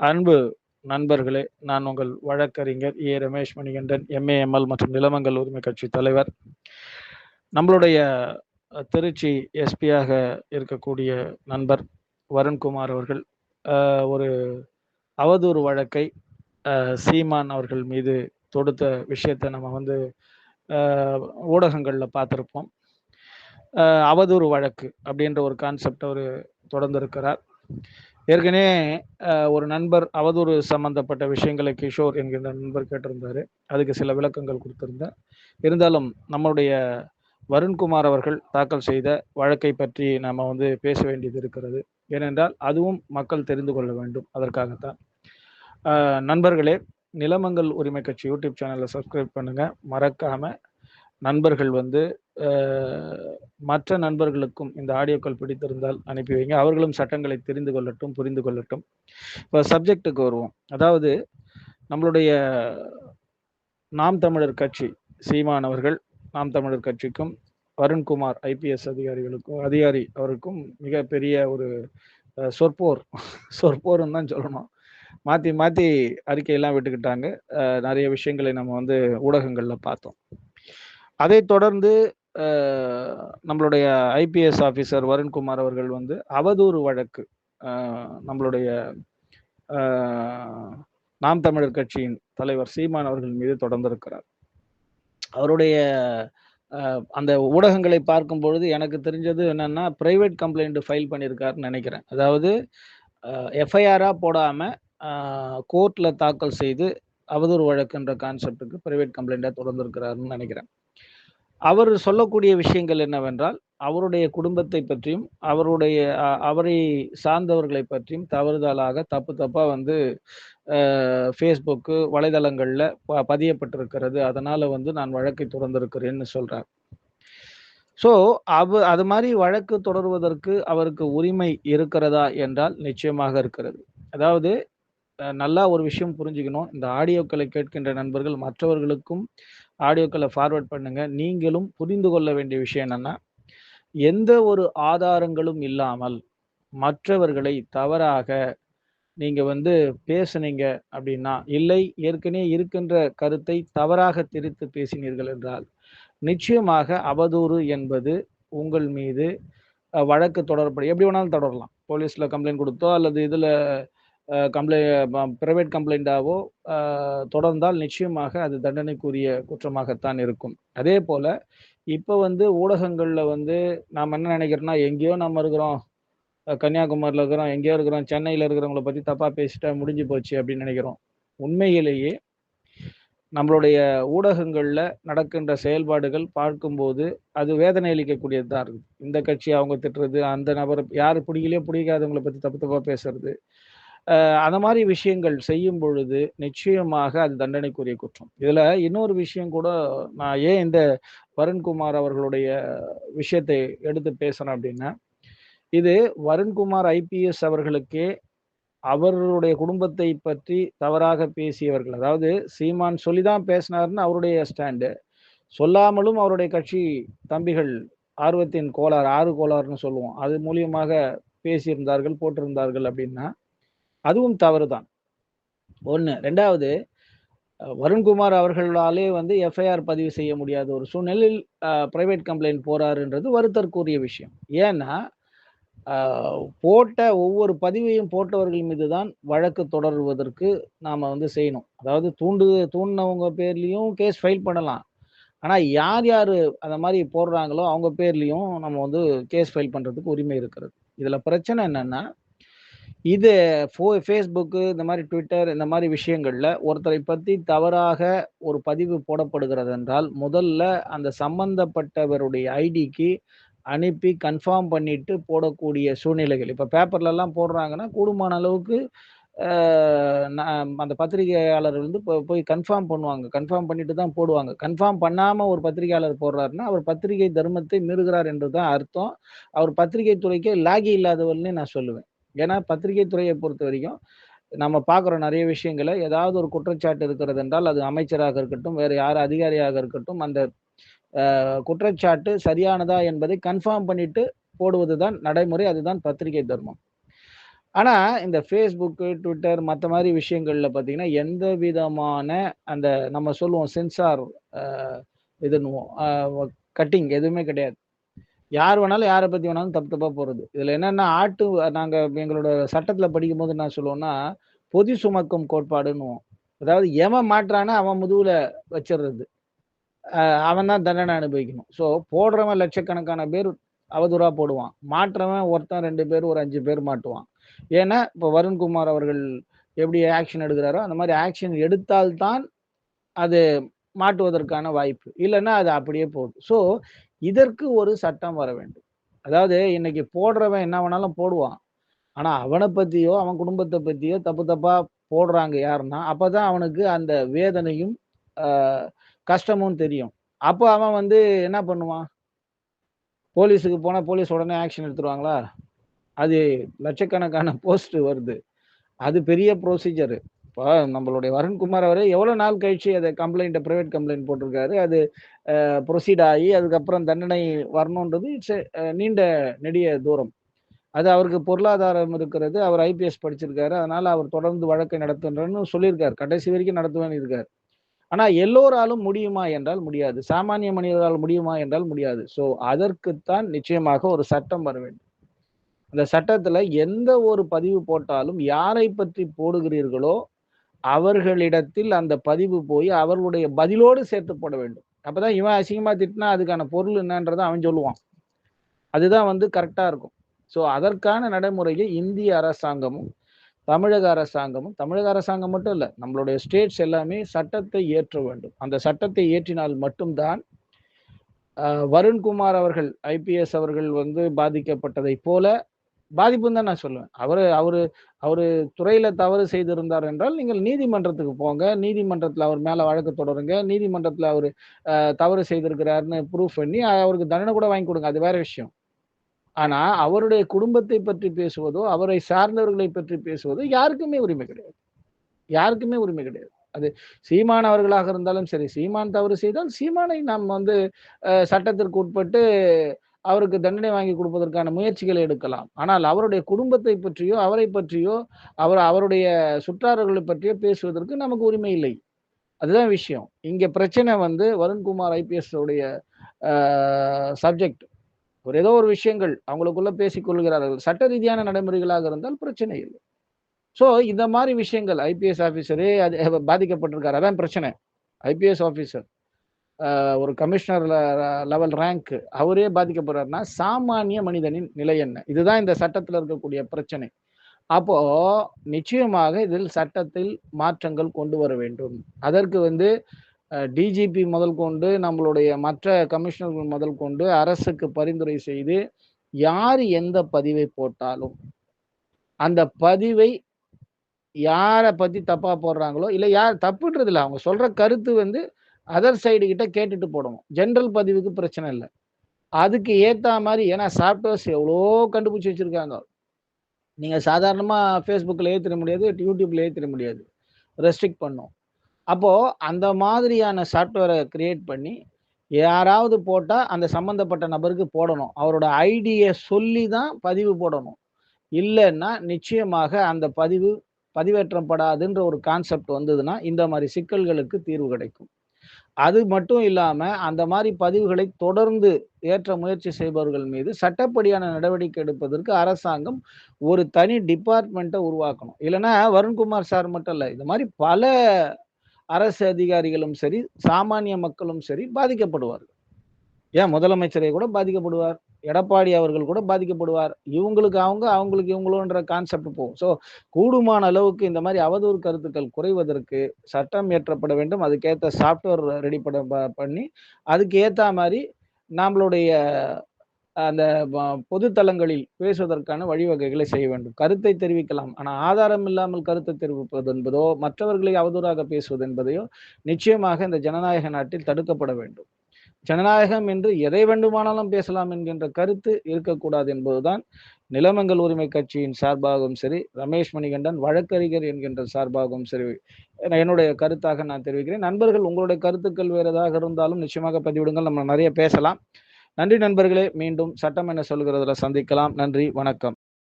அன்பு நண்பர்களே, நான் உங்கள் வழக்கறிஞர் ஏ. ரமேஷ் மணிகண்டன், எம்ஏஎம்எல் மற்றும் நிலமங்கல் உரிமை கட்சி தலைவர். நம்மளுடைய திருச்சி எஸ்பியாக இருக்கக்கூடிய நண்பர் வருண்குமார் அவர்கள் ஒரு அவதூறு வழக்கை சீமான் அவர்கள் மீது தொடுத்த விஷயத்தை நம்ம ஊடகங்களில் பார்த்துருப்போம். அவதூறு வழக்கு அப்படின்ற ஒரு கான்செப்ட் அவர் தொடர்ந்து இருக்கிறார். ஏற்கனவே ஒரு நண்பர் அவதூறு சம்பந்தப்பட்ட விஷயங்களை கிஷோர் என்கின்ற நண்பர் கேட்டிருந்தாரு. அதுக்கு சில விளக்கங்கள் கொடுத்திருந்தார். இருந்தாலும் நம்முடைய வருண்குமார் அவர்கள் தாக்கல் செய்த வழக்கை பற்றி நாம் பேச வேண்டியது இருக்கிறது. ஏனென்றால் அதுவும் மக்கள் தெரிந்து கொள்ள வேண்டும். அதற்காகத்தான் நண்பர்களே, நிலமங்கல் உரிமை கட்சி யூடியூப் சேனலை சப்ஸ்கிரைப் பண்ணுங்க. மறக்காம நண்பர்கள் மற்ற நண்பர்களுக்கும் இந்த ஆடியோக்கள் பிடித்திருந்தால் அனுப்பி வைங்க. அவர்களும் சட்டங்களை தெரிந்து கொள்ளட்டும், புரிந்து கொள்ளட்டும். இப்போ சப்ஜெக்டுக்கு வருவோம். அதாவது நம்மளுடைய நாம் தமிழர் கட்சி சீமான் அவர்கள், நாம் தமிழர் கட்சிக்கும் வருண்குமார் ஐபிஎஸ் அதிகாரி அவருக்கும் மிகப்பெரிய ஒரு சொற்போர்னு தான் சொல்லணும். மாற்றி மாற்றி அறிக்கையெல்லாம் விட்டுக்கிட்டாங்க. நிறைய விஷயங்களை நம்ம ஊடகங்களில் பார்த்தோம். அதை தொடர்ந்து நம்மளுடைய ஐபிஎஸ் ஆஃபீஸர் வருண்குமார் அவர்கள் அவதூறு வழக்கு நம்மளுடைய நாம் தமிழர் கட்சியின் தலைவர் சீமான் அவர்கள் மீது தொடர்ந்திருக்கிறார். அவருடைய அந்த ஊடகங்களை பார்க்கும் பொழுது எனக்கு தெரிஞ்சது என்னன்னா, பிரைவேட் கம்ப்ளைண்ட் ஃபைல் பண்ணியிருக்காருன்னு நினைக்கிறேன். அதாவது எஃப்ஐஆரா போடாம கோர்ட்ல தாக்கல் செய்து அவதூறு வழக்குன்ற கான்செப்டுக்கு பிரைவேட் கம்ப்ளைண்டா தொடர்ந்திருக்கிறாருன்னு நினைக்கிறேன். அவர் சொல்லக்கூடிய விஷயங்கள் என்னவென்றால், அவருடைய குடும்பத்தை பற்றியும் அவரை சார்ந்தவர்களை பற்றியும் தவறுதலாக தப்பா ஃபேஸ்புக்கு வலைதளங்கள்ல பதியப்பட்டிருக்கிறது. அதனால நான் வழக்கை தொடர்ந்திருக்கிறேன்னு சொல்றார். ஸோ அது மாதிரி வழக்கு தொடர்வதற்கு அவருக்கு உரிமை இருக்கிறதா என்றால் நிச்சயமாக இருக்கிறது. அதாவது நல்லா ஒரு விஷயம் புரிஞ்சுக்கணும். இந்த ஆடியோக்களை கேட்கின்ற நண்பர்கள் மற்றவர்களுக்கும் ஆடியோக்களை ஃபார்வர்ட் பண்ணுங்க. நீங்களும் புரிந்து கொள்ள வேண்டிய விஷயம் என்னன்னா, எந்த ஒரு ஆதாரங்களும் இல்லாமல் மற்றவர்களை தவறாக நீங்க பேசுனீங்க அப்படின்னா, இல்லை ஏற்கனவே இருக்கின்ற கருத்தை தவறாக திரித்து பேசினீர்கள் என்றால், நிச்சயமாக அவதூறு என்பது உங்கள் மீது வழக்கு தொடரப்படும். எப்படி வேணாலும் தொடரலாம். போலீஸ்ல கம்ப்ளைண்ட் கொடுத்தோ அல்லது இதுல பிரைவேட் கம்ப்ளைண்டாவோ தொடர்ந்தால் நிச்சயமாக அது தண்டனைக்குரிய குற்றமாகத்தான் இருக்கும். அதே போல இப்போ ஊடகங்கள்ல நாம் என்ன நினைக்கிறோம்னா, எங்கேயோ நம்ம இருக்கிறோம், கன்னியாகுமரியில் இருக்கிறோம், எங்கேயோ இருக்கிறோம், சென்னையில் இருக்கிறவங்கள பற்றி தப்பாக பேசிட்டா முடிஞ்சு போச்சு அப்படின்னு நினைக்கிறோம். உண்மையிலேயே நம்மளுடைய ஊடகங்களில் நடக்கின்ற செயல்பாடுகள் பார்க்கும்போது அது வேதனை அளிக்கக்கூடியது தான் இருக்குது. இந்த கட்சி அவங்க திட்டுறது, அந்த நபர் யார் பிடிக்கலையோ பிடிக்காதவங்களை பற்றி தப்பாக பேசுறது, அந்த மாதிரி விஷயங்கள் செய்யும் பொழுது நிச்சயமாக அது தண்டனைக்குரிய குற்றம். இதுல இன்னொரு விஷயம் கூட, நான் ஏன் இந்த வருண்குமார் அவர்களுடைய விஷயத்தை எடுத்து பேசுறேன் அப்படின்னா, இது வருண்குமார் ஐபிஎஸ் அவர்களுக்கே அவர்களுடைய குடும்பத்தை பற்றி தவறாக பேசியவர்கள், அதாவது சீமான் சொல்லிதான் பேசினார்னு அவருடைய ஸ்டாண்டு, சொல்லாமலும் அவருடைய கட்சி தம்பிகள் ஆர்வத்தின் கோளாறு, 6 கோளாறுன்னு சொல்லுவோம், அது மூலியமாக பேசியிருந்தார்கள், போட்டிருந்தார்கள் அப்படின்னா அதுவும் தவறுதான். ஒன்று. ரெண்டாவது, வருண்குமார் அவர்களாலே எஃப்ஐஆர் பதிவு செய்ய முடியாத ஒரு சூழ்நிலையில் பிரைவேட் கம்ப்ளைண்ட் போறாருன்றது வருத்தற்குரிய விஷயம். ஏன்னா போட்ட ஒவ்வொரு பதிவையும் போட்டவர்கள் மீது தான் வழக்கு தொடர்வதற்கு நாம செய்யணும். அதாவது தூண்டினவங்க பேர்லையும் கேஸ் ஃபைல் பண்ணலாம். ஆனால் யார் யார் அந்த மாதிரி போடுறாங்களோ அவங்க பேர்லையும் நம்ம கேஸ் ஃபைல் பண்ணுறதுக்கு உரிமை இருக்கிறது. இதில் பிரச்சனை என்னன்னா, இது ஃபேஸ்புக்கு, இந்த மாதிரி ட்விட்டர், இந்த மாதிரி விஷயங்கள்ல ஒருத்தரை பற்றி தவறாக ஒரு பதிவு போடப்படுகிறது என்றால், முதல்ல அந்த சம்பந்தப்பட்டவருடைய ஐடிக்கு அனுப்பி கன்ஃபார்ம் பண்ணிட்டு போடக்கூடிய சூழ்நிலைகள். இப்போ பேப்பர்லலாம் போடுறாங்கன்னா கூடுமான அளவுக்கு அந்த பத்திரிகையாளர் போய் கன்ஃபார்ம் பண்ணுவாங்க. கன்ஃபார்ம் பண்ணிட்டு தான் போடுவாங்க. கன்ஃபார்ம் பண்ணாமல் ஒரு பத்திரிகையாளர் போடுறாருன்னா அவர் பத்திரிகை தர்மத்தை மீறுகிறார் என்று தான் அர்த்தம். அவர் பத்திரிகை துறைக்கே லாகி இல்லாதவர்னே நான் சொல்லுவேன். ஏன்னா பத்திரிகை துறையை பொறுத்த வரைக்கும் நம்ம பார்க்குறோம் நிறைய விஷயங்களை, ஏதாவது ஒரு குற்றச்சாட்டு இருக்கிறது என்றால் அது அமைச்சராக இருக்கட்டும், வேறு யார் அதிகாரியாக இருக்கட்டும், அந்த குற்றச்சாட்டு சரியானதா என்பதை கன்ஃபார்ம் பண்ணிட்டு போடுவது தான் நடைமுறை. அதுதான் பத்திரிகை தர்மம். ஆனா, இந்த Facebook, Twitter மத்த மாரி விஷயங்கள்ல பார்த்தீங்கன்னா, எந்த விதமான அந்த நம்ம சொல்லுவோம் சென்சார் அ இதுன்னுவோம். கட்டிங் எதுவுமே கிடையாது. யார் வேணாலும் யார பத்தி வேணாலும் தப்பு தப்பா போடுறது. இதுல என்னன்னா நாங்க எங்களோட சட்டத்துல படிக்கும்போது என்ன சொல்லுவோம்னா, பொதி சுமக்கும் கோட்பாடுன்னுவோம். அதாவது எவன் மாட்றானோ அவன் முதுகுல வச்சிர்றது. அ அவன் தான் தண்டனை அனுபவிக்கணும். போடுறவன் லட்சக்கணக்கான பேர் அவதூறா போடுவான். மாட்றவன் ஒருத்தன் 2 பேர், ஒரு 5 பேர் மாட்டுவான். ஏன்னா, இப்ப வருண்குமார் அவர்கள் எப்படி ஆக்ஷன் எடுக்குறாரோ, அந்த மாரி ஆக்ஷன் எடுத்தால் தான் அது மாட்டுவதற்கான வாய்ப்பு. இல்லன்னா அது அப்படியே போகுது. இதற்கு ஒரு சட்டம் வர வேண்டும். அதாவது இன்னைக்கு போடுறவன் என்ன வேணாலும் போடுவான். ஆனா அவன பத்தியோ, அவன் குடும்பத்த பத்தியோ தப்பு தப்பா போடுறாங்க யாருன்னா, அப்பதான் அவனுக்கு அந்த வேதனையும், அ கஷ்டமும் தெரியும். அப்ப அவன் வந்து என்ன பண்ணுவான்? போலீஸுக்கு போனா போலீஸ் உடனே ஆக்ஷன் எடுத்துருவாங்களா? அது லட்சக்கணக்கான போஸ்ட் வருது. அது பெரிய ப்ரொசீஜர். இப்ப நம்மளுடைய வருண்குமார் அவரே எவ்வளோ நாள் கழிச்சு அத பிரைவேட் கம்ப்ளைண்ட் போட்டிருக்காரு. அது புரோசீட் ஆயி அதுக்கப்புறம் தண்டனை வரணுன்றது இட்ஸ் நீண்ட நெடிய தூரம். அது அவருக்கு பொருளாதாரம் இருக்கிறது. அவர் ஐபிஎஸ் படிச்சிருக்காரு. அதனால அவர் தொடர்ந்து வழக்கை நடத்துன்றேன்னு சொல்லியிருக்காரு. கடைசி வரைக்கும் நடத்துவேன்னு இருக்காரு. ஆனா எல்லோராலும் முடியுமா என்றால் முடியாது. சாமானிய மனிதரால் முடியுமா என்றால் முடியாது. அதற்குத்தான் நிச்சயமாக ஒரு சட்டம் வர வேண்டும். அந்த சட்டத்துல எந்த ஒரு பதிவு போட்டாலும் யாரை பற்றி போடுகிறீர்களோ, அவர்களிடத்தில் அந்த பதிவு போய் அவர்களுடைய பதிலோடு சேர்த்து போட வேண்டும். அப்பதான் இவன் அசிங்கமா திட்டினா அதுக்கான பொருள் என்னன்றத அவன் சொல்லுவான். அதுதான் வந்து கரெக்ட்டா இருக்கும். அதற்கான நடைமுறையை இந்திய அரசாங்கமும், தமிழக அரசாங்கம் மட்டும் இல்ல. நம்மளுடைய ஸ்டேட்ஸ் எல்லாமே சட்டத்தை இயற்ற வேண்டும். அந்த சட்டத்தை இயற்றினால் மட்டும் தான் வருண்குமார் அவர்கள், ஐபிஎஸ் அவர்கள் வந்து பாதிக்கப்பட்டதைப் போல பாதிப்புன்னு தான் நான் சொல்லுவேன். அவரு அவரு அவரு துறையில தவறு செய்திருந்தார் என்றால், நீங்கள் நீதிமன்றத்துக்கு போங்க. நீதிமன்றத்தில அவர் மேல வழக்கு தொடருங்க. நீதிமன்றத்தில அவரு தவறு செய்திருக்கிறார்ன்னு ப்ரூஃப் பண்ணி, அவருக்கு தண்டனை கூட வாங்கி குடுங்க. அது வேற விஷயம். ஆனா, அவருடைய குடும்பத்தை பற்றி பேசுவதோ, அவரை சார்ந்தவர்களை பற்றி பேசுவதோ யாருக்குமே உரிமை கிடையாது. யாருக்குமே உரிமை கிடையாது. அது சீமான் அவர்களாக இருந்தாலும் சரி, சீமான் தவறு செய்தால் சீமானை நாம் வந்து சட்டத்திற்கு உட்பட்டு அவருக்கு தண்டனை வாங்கி கொடுப்பதற்கான முயற்சிகளை எடுக்கலாம். ஆனால் அவருடைய குடும்பத்தை பற்றியோ, அவரை பற்றியோ, அவருடைய சுற்றார்கள்ல பற்றியோ பேசுவதற்கு நமக்கு உரிமை இல்லை. அதுதான் விஷயம். இங்க பிரச்சனை வந்து வருண்குமார் ஐபிஎஸ் உடைய அ சப்ஜெக்ட். ஒரு ஏதோ ஒரு விஷயங்கள் அவங்களுக்குள்ள பேசிக் கொள்கிறார்கள். சட்ட ரீதியான நடைமுறைகளாக இருந்தால் பிரச்சனை இல்லை. இந்த மாரி விஷயங்கள் ஐபிஎஸ் ஆபிசரே அது பாதிக்கப்பட்டிருக்காரு. அதான் பிரச்சனை. ஐபிஎஸ் ஆபிசர் ஒரு கமிஷனர் லெவல் ரேங்க் அவரே பாதிக்கப்படுறாருன்னா, சாமானிய மனிதனின் நிலை என்ன? இதுதான் இந்த சட்டத்துல இருக்கக்கூடிய பிரச்சனை. அப்போ நிச்சயமாக இதில் சட்டத்தில் மாற்றங்கள் கொண்டு வர வேண்டும். அதற்கு வந்து டிஜிபி முதல் கொண்டு நம்மளுடைய மற்ற கமிஷனர்கள் முதல் கொண்டு அரசுக்கு பரிந்துரை செய்து, யார் எந்த பதிவை போட்டாலும், அந்த பதிவை யார பத்தி தப்பா போடுறாங்களோ, இல்ல யார் தப்புன்றது இல்ல. அவங்க சொல்ற கருத்து வந்து அதர் சைடு கிட்ட கேட்டுட்டு போடணும். ஜெனரல் பதிவுக்கு பிரச்சனை இல்ல. அதுக்கு ஏத்தா மாரி ஏன்னா சாஃப்ட்வேர்ஸ் எவ்வளோ கண்டுபிடிச்சு வச்சிருக்காங்க. நீங்க சாதாரணமா Facebookல ஏத்திற முடியாது, YouTubeல ஏத்திற முடியாது. ரெஸ்ட்ரிக்ட் பண்ணும். அப்போ அந்த மாதிரியான சாஃப்ட்வேர கிரியேட் பண்ணி, யாராவது போட்டா அந்த சம்பந்தப்பட்ட நபருக்கு போடணும். அவரோட ஐடிய சொல்லி தான் பதிவு போடணும். இல்லன்னா நிச்சயமாக அந்த பதிவு பதிவேற்றப்படாதுன்ற ஒரு கான்செப்ட் வந்ததுன்னா, இந்த மாரி சிக்கல்களுக்கு தீர்வு கிடைக்கும். அது மட்டும் இல்லாம, அந்த மாரி பதிவுகளை தொடர்ந்து ஏற்ற முயற்சி செய்பவர்கள் மீது சட்டப்படியான நடவடிக்கை எடுப்பதற்கு அரசாங்கம் ஒரு தனி டிபார்ட்மெண்ட்ட உருவாக்கணும். இல்லன்னா வருண்குமார் சார் மட்டும் இல்ல. இந்த மாரி பல அரசு அதிகாரிகளும் சரி, சாமானிய மக்களும் சரி பாதிக்கப்படுவார்கள். ஏன் முதலமைச்சரே கூட பாதிக்கப்படுவார். எடப்பாடி அவர்கள் கூட பாதிக்கப்படுவார். இவங்களுக்கு அவங்க, அவங்களுக்கு இவங்களோன்ற கான்செப்ட் போகும். கூடுமான அளவுக்கு இந்த மாரி அவதூறு கருத்துக்கள் குறைவதற்கு சட்டம் இயற்றப்பட வேண்டும். அதுக்கேத்த சாஃப்ட்வேர் ரெடி பண்ணி, அதுக்கு ஏத்தா மாரி நம்மளுடைய அந்த பொது தளங்களில் பேசுவதற்கான வழிவகைகளை செய்ய வேண்டும். கருத்தை தெரிவிக்கலாம். ஆனா ஆதாரம் இல்லாமல் கருத்தை தெரிவிப்பது என்பதோ, மற்றவர்களை அவதூறாக பேசுவது என்பதையோ, நிச்சயமாக இந்த ஜனநாயக நாட்டில் தடுக்கப்பட வேண்டும். ஜனநாயகம் என்று எதை வேண்டுமானாலும் பேசலாம் என்கின்ற கருத்து இருக்கக்கூடாது என்பதுதான் நிலமங்கள் உரிமை கட்சியின் சார்பாகவும் சரி, ரமேஷ் மணிகண்டன் வழக்கறிஞர் என்கின்ற சார்பாகவும் சரி, என்னுடைய கருத்தாக நான் தெரிவிக்கிறேன். நண்பர்கள் உங்களுடைய கருத்துக்கள் வேறு ஏதாக இருந்தாலும் நிச்சயமாக பதிவிடுங்கள். நம்ம நிறைய பேசலாம். நன்றி நண்பர்களே. மீண்டும் சட்டம் என்ன சொல்கிறதுல சந்திக்கலாம். நன்றி, வணக்கம்.